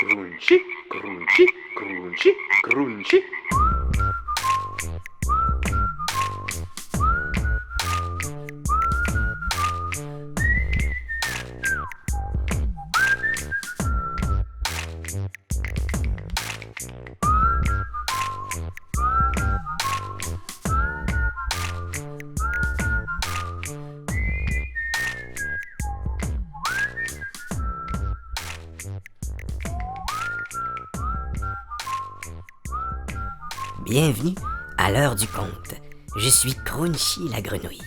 Crunchy, crunchy, crunchy, crunchy. Bienvenue à l'heure du conte. Je suis Crunchy la grenouille.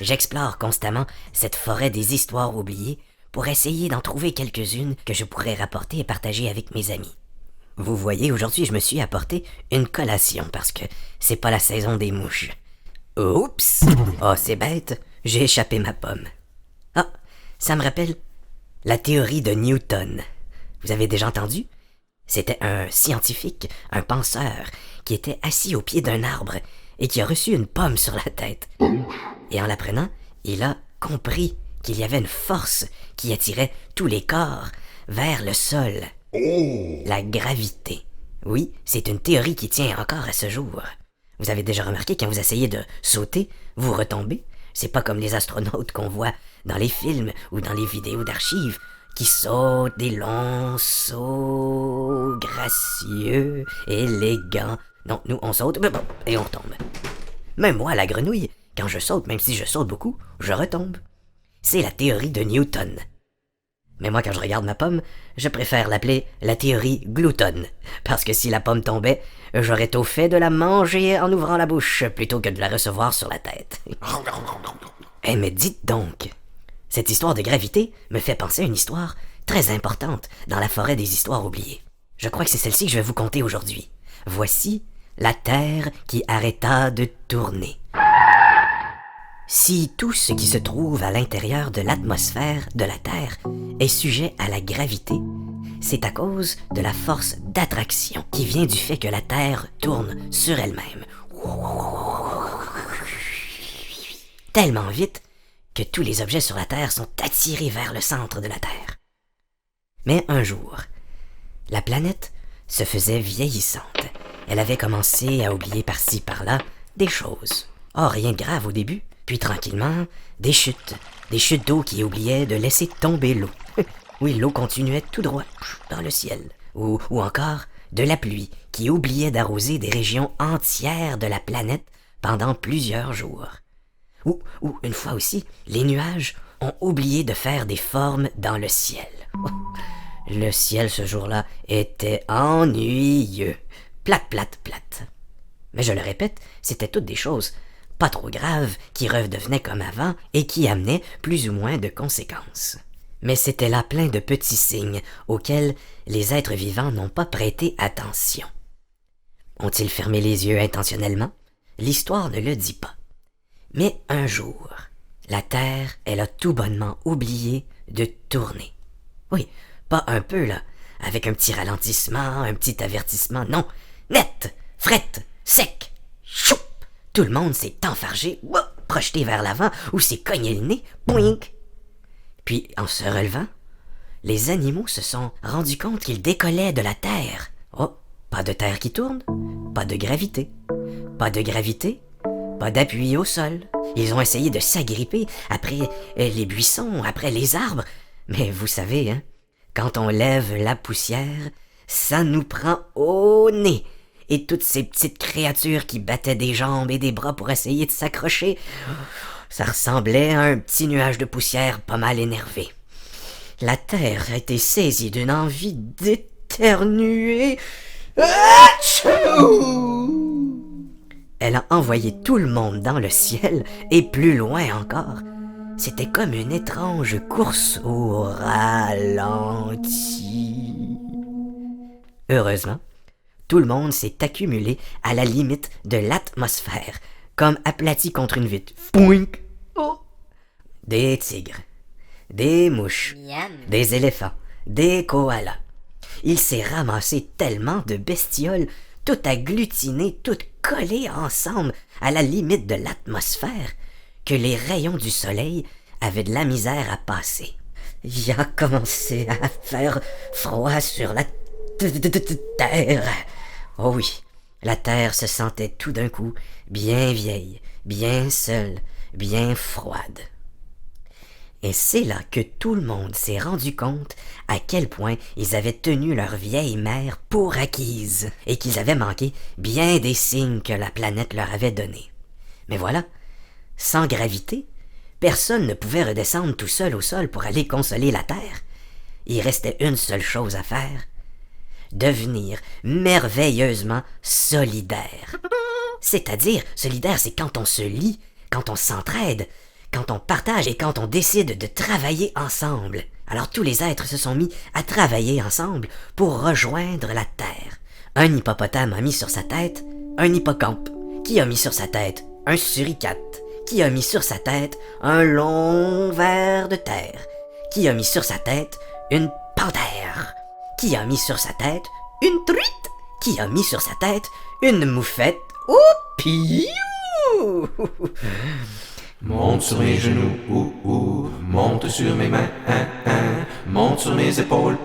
J'explore constamment cette forêt des histoires oubliées pour essayer d'en trouver quelques-unes que je pourrais rapporter et partager avec mes amis. Vous voyez, aujourd'hui je me suis apporté une collation parce que c'est pas la saison des mouches. Oups! Oh, c'est bête, j'ai échappé ma pomme. Ah, ça me rappelle la théorie de Newton. Vous avez déjà entendu? C'était un scientifique, un penseur, qui était assis au pied d'un arbre et qui a reçu une pomme sur la tête. Et en l'apprenant, il a compris qu'il y avait une force qui attirait tous les corps vers le sol. La gravité. Oui, c'est une théorie qui tient encore à ce jour. Vous avez déjà remarqué quand vous essayez de sauter, vous retombez? C'est pas comme les astronautes qu'on voit dans les films ou dans les vidéos d'archives qui sautent des longs sauts gracieux, élégants. Non, nous, on saute, et on retombe. Même moi, la grenouille, quand je saute, même si je saute beaucoup, je retombe. C'est la théorie de Newton. Mais moi, quand je regarde ma pomme, je préfère l'appeler la théorie gloutonne, parce que si la pomme tombait, j'aurais tôt fait de la manger en ouvrant la bouche, plutôt que de la recevoir sur la tête. Eh, mais dites donc, cette histoire de gravité me fait penser à une histoire très importante dans la forêt des histoires oubliées. Je crois que c'est celle-ci que je vais vous conter aujourd'hui. Voici la Terre qui arrêta de tourner. Si tout ce qui se trouve à l'intérieur de l'atmosphère de la Terre est sujet à la gravité, c'est à cause de la force d'attraction qui vient du fait que la Terre tourne sur elle-même. Tellement vite que tous les objets sur la Terre sont attirés vers le centre de la Terre. Mais un jour, la planète se faisait vieillissante. Elle avait commencé à oublier par-ci, par-là des choses. Oh, rien de grave au début. Puis tranquillement, des chutes d'eau qui oubliaient de laisser tomber l'eau. Oui, l'eau continuait tout droit dans le ciel. Ou encore de la pluie qui oubliait d'arroser des régions entières de la planète pendant plusieurs jours. Ou une fois aussi, les nuages ont oublié de faire des formes dans le ciel. Le ciel ce jour-là était ennuyeux. Plate. Mais je le répète, c'était toutes des choses pas trop graves qui redevenaient comme avant et qui amenaient plus ou moins de conséquences. Mais c'était là plein de petits signes auxquels les êtres vivants n'ont pas prêté attention. Ont-ils fermé les yeux intentionnellement? L'histoire ne le dit pas. Mais un jour, la Terre, elle a tout bonnement oublié de tourner. Oui, pas un peu là, avec un petit ralentissement, un petit avertissement, non, net, frette, sec, choup! Tout le monde s'est enfargé, projeté vers l'avant ou s'est cogné le nez, boink! Puis, en se relevant, les animaux se sont rendus compte qu'ils décollaient de la Terre. Oh, pas de Terre qui tourne, pas de gravité. Pas de gravité, pas d'appui au sol. Ils ont essayé de s'agripper après les buissons, après les arbres. Mais vous savez, hein, quand on lève la poussière, ça nous prend au nez. Et toutes ces petites créatures qui battaient des jambes et des bras pour essayer de s'accrocher, ça ressemblait à un petit nuage de poussière pas mal énervé. La Terre a été saisie d'une envie d'éternuer. Elle a envoyé tout le monde dans le ciel et plus loin encore. C'était comme une étrange course au ralenti. Heureusement, tout le monde s'est accumulé à la limite de l'atmosphère, comme aplati contre une vitre. Pouink! Oh! Des tigres, des mouches, des éléphants, des koalas. Il s'est ramassé tellement de bestioles, toutes agglutinées, toutes collées ensemble à la limite de l'atmosphère, que les rayons du soleil avaient de la misère à passer. il a commencé à faire froid sur la terre. Oh oui, la terre se sentait tout d'un coup bien vieille, bien seule, bien froide. Et c'est là que tout le monde s'est rendu compte à quel point ils avaient tenu leur vieille mère pour acquise et qu'ils avaient manqué bien des signes que la planète leur avait donnés. Mais voilà, sans gravité, personne ne pouvait redescendre tout seul au sol pour aller consoler la Terre. Il restait une seule chose à faire: devenir merveilleusement solidaire. C'est-à-dire, solidaire, c'est quand on se lie, quand on s'entraide, quand on partage et quand on décide de travailler ensemble. Alors tous les êtres se sont mis à travailler ensemble pour rejoindre la Terre. Un hippopotame a mis sur sa tête un hippocampe, qui a mis sur sa tête un suricate, qui a mis sur sa tête un long ver de terre, qui a mis sur sa tête une panthère, qui a mis sur sa tête une truite, qui a mis sur sa tête une moufette. Oupiou! Monte sur mes genoux, monte sur mes mains, monte sur mes épaules,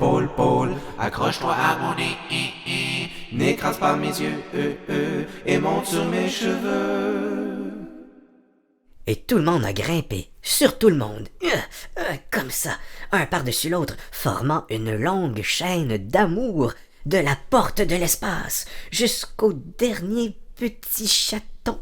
accroche-toi à mon nez, n'écrase pas mes yeux, et monte sur mes cheveux. Et tout le monde a grimpé, sur tout le monde, comme ça, un par-dessus l'autre, formant une longue chaîne d'amour, de la porte de l'espace jusqu'au dernier petit chaton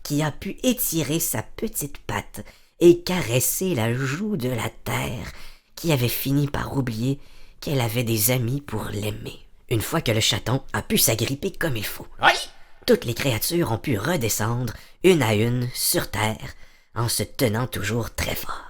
qui a pu étirer sa petite patte et caresser la joue de la terre, qui avait fini par oublier qu'elle avait des amis pour l'aimer. Une fois que le chaton a pu s'agripper comme il faut, toutes les créatures ont pu redescendre, une à une, sur terre, en se tenant toujours très fort.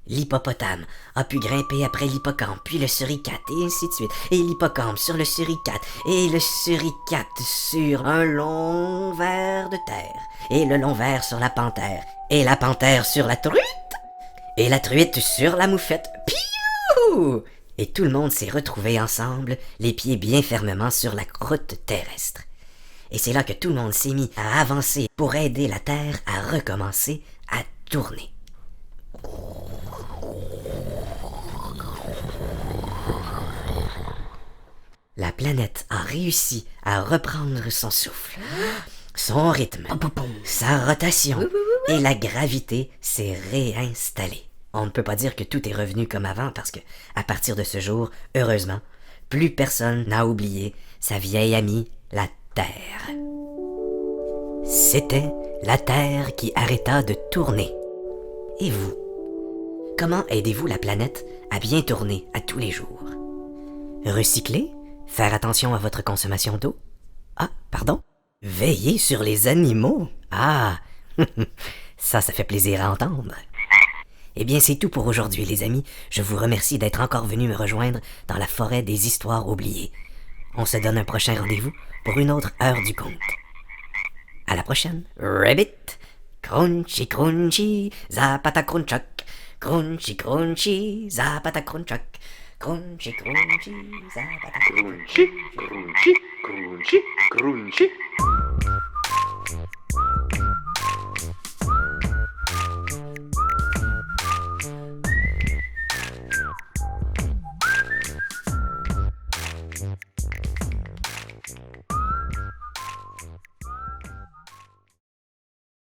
L'hippopotame a pu grimper après l'hippocampe, puis le suricate, et ainsi de suite, et l'hippocampe sur le suricate, et le suricate sur un long ver de terre, et le long ver sur la panthère, et la panthère sur la truite, et la truite sur la moufette. Piou! Et tout le monde s'est retrouvé ensemble, les pieds bien fermement sur la croûte terrestre. Et c'est là que tout le monde s'est mis à avancer pour aider la Terre à recommencer à tourner. La planète a réussi à reprendre son souffle, son rythme, sa rotation, et la gravité s'est réinstallée. On ne peut pas dire que tout est revenu comme avant parce que, à partir de ce jour, heureusement, plus personne n'a oublié sa vieille amie, la Terre. C'était la Terre qui arrêta de tourner. Et vous? Comment aidez-vous la planète à bien tourner à tous les jours? Recycler? Faire attention à votre consommation d'eau? Ah, pardon? Veiller sur les animaux? Ah, ça fait plaisir à entendre. Eh bien, c'est tout pour aujourd'hui, les amis. Je vous remercie d'être encore venus me rejoindre dans la forêt des histoires oubliées. On se donne un prochain rendez-vous pour une autre heure du conte. À la prochaine. Rabbit! Crunchy, crunchy, zapata crunchak. Crunchy, crunchy, zapata crunchak. Crunchy, crunchy, zapata Crunchy, crunchy, crunchy, crunchy.